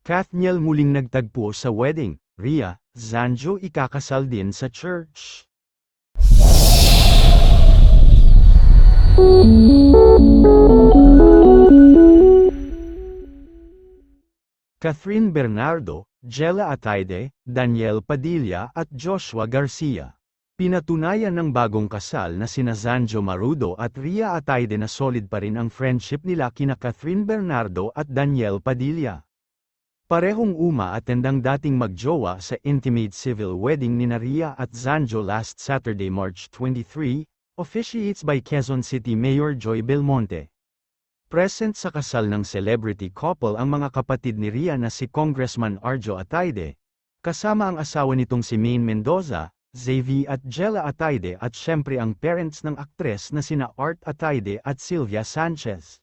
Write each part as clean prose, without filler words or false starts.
Kathniel muling nagtagpo sa wedding. Rhea, Zanjo ikakasal din sa church. Catherine Bernardo, Jella Ataide, Daniel Padilla at Joshua Garcia. Pinatunayan ng bagong kasal na sina Zanjo Marudo at Rhea Ataide na solid pa rin ang friendship nila kina Catherine Bernardo at Daniel Padilla. Parehong uma-attend ang dating magjowa sa intimate civil wedding ni Rhea at Zanjo last Saturday, March 23, officiates by Quezon City Mayor Joy Belmonte. Present sa kasal ng celebrity couple ang mga kapatid ni Rhea na si Congressman Arjo Ataide, kasama ang asawa nitong si Maine Mendoza, Xavi at Jella Ataide at syempre ang parents ng aktres na sina Art Ataide at Sylvia Sanchez.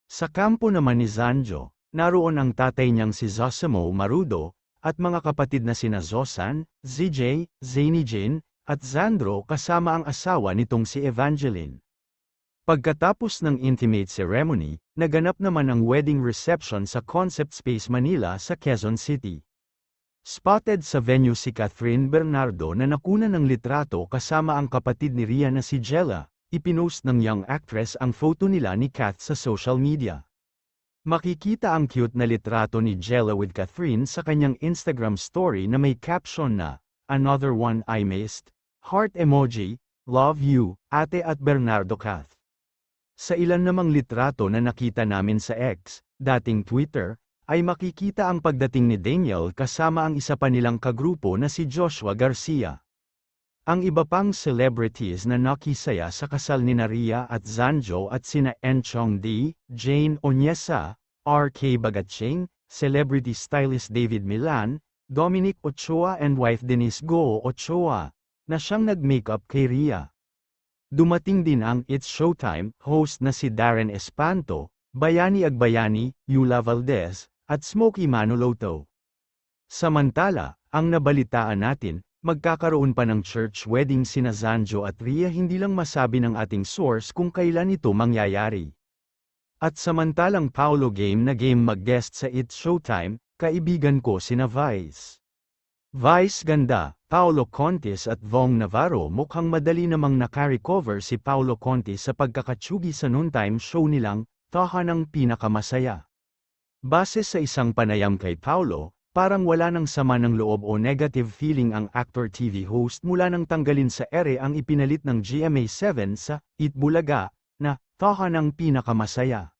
Sa kampo naman ni Zanjo, naroon ang tatay niyang si Zosimo Marudo, at mga kapatid na sina Zosan, ZJ, Zany Jane, at Zandro kasama ang asawa nitong si Evangeline. Pagkatapos ng intimate ceremony, naganap naman ang wedding reception sa Concept Space Manila sa Quezon City. Spotted sa venue si Catherine Bernardo na nakuna ng litrato kasama ang kapatid ni Rhea na si Jella. Ipinost ng young actress ang photo nila ni Kath sa social media. Makikita ang cute na litrato ni Jella with Catherine sa kanyang Instagram story na may caption na, "Another one I missed, heart emoji, love you, ate at Bernardo Kath." Sa ilan namang litrato na nakita namin sa X, dating Twitter, ay makikita ang pagdating ni Daniel kasama ang isa pa nilang kagrupo na si Joshua Garcia. Ang iba pang celebrities na nakisaya sa kasal ni Rhea at Zanjo at sina Enchong D, Jane Onyesa, R.K. Bagatching, celebrity stylist David Milan, Dominic Ochoa and wife Denise Go Ochoa, na siyang nag-makeup kay Rhea. Dumating din ang It's Showtime host na si Darren Espanto, Bayani Agbayani, Yula Valdez, at Smokey Manoloto. Samantala, ang nabalitaan natin, magkakaroon pa ng church wedding sina Zanjo at Rhea, hindi lang masabi ng ating source kung kailan ito mangyayari. At samantalang Paolo game mag-guest sa It's Showtime, kaibigan ko sina Vice Ganda, Paolo Contis at Vong Navarro. Mukhang madali namang naka-recover si Paolo Contis sa pagkakatsugi sa noontime show nilang, Tahanang Pinakamasaya. Base sa isang panayam kay Paolo, parang wala nang sama ng loob o negative feeling ang actor TV host mula nang tanggalin sa ere ang ipinalit ng GMA7 sa Itbulaga, na Tahanang Pinakamasaya.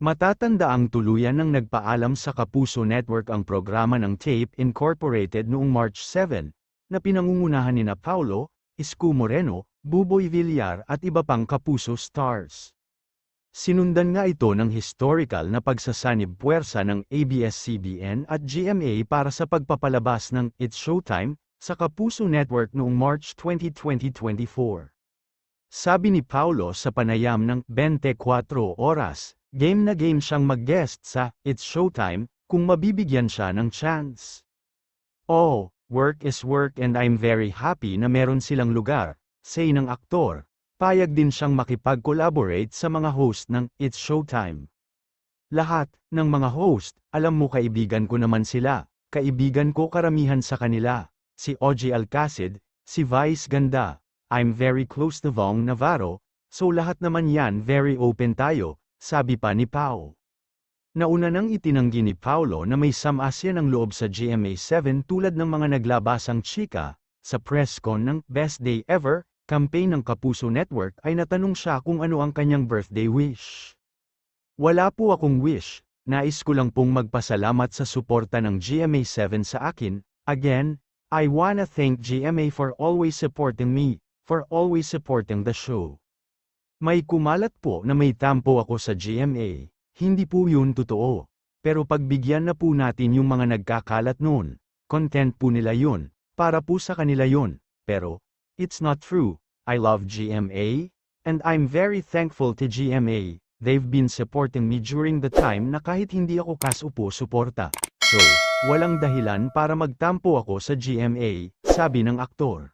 Matatanda ang tuluyan ng nagpaalam sa Kapuso Network ang programa ng Tape Incorporated noong March 7, na pinangungunahan nina Paulo, Isko Moreno, Buboy Villar at iba pang Kapuso stars. Sinundan nga ito ng historical na pagsasanib puwersa ng ABS-CBN at GMA para sa pagpapalabas ng It's Showtime sa Kapuso Network noong March 20, 2024. Sabi ni Paulo sa panayam ng 24 Oras, game na game siyang mag-guest sa It's Showtime kung mabibigyan siya ng chance. "Oh, work is work and I'm very happy na meron silang lugar," say ng aktor. Payag din siyang makipag-collaborate sa mga host ng It's Showtime. "Lahat ng mga host, alam mo kaibigan ko naman sila, kaibigan ko karamihan sa kanila, si OG Alcacid, si Vice Ganda, I'm very close to Vong Navarro, so lahat naman yan very open tayo," sabi pa ni Pao. Nauna nang itinanggi ni Paulo na may samasya ng loob sa GMA7 tulad ng mga naglabasang chika. Sa press con ng Best Day Ever campaign ng Kapuso Network ay natanong siya kung ano ang kanyang birthday wish. "Wala po akong wish, nais ko lang pong magpasalamat sa suporta ng GMA7 sa akin. Again, I wanna thank GMA for always supporting me, for always supporting the show." May kumalat po na may tampo ako sa GMA. Hindi po yun totoo. Pero pagbigyan na po natin yung mga nagkakalat noon. Content po nila yun. Para po sa kanila yun. Pero, it's not true. I love GMA. And I'm very thankful to GMA. They've been supporting me during the time na kahit hindi ako kasupo suporta. So, walang dahilan para magtampo ako sa GMA, sabi ng aktor.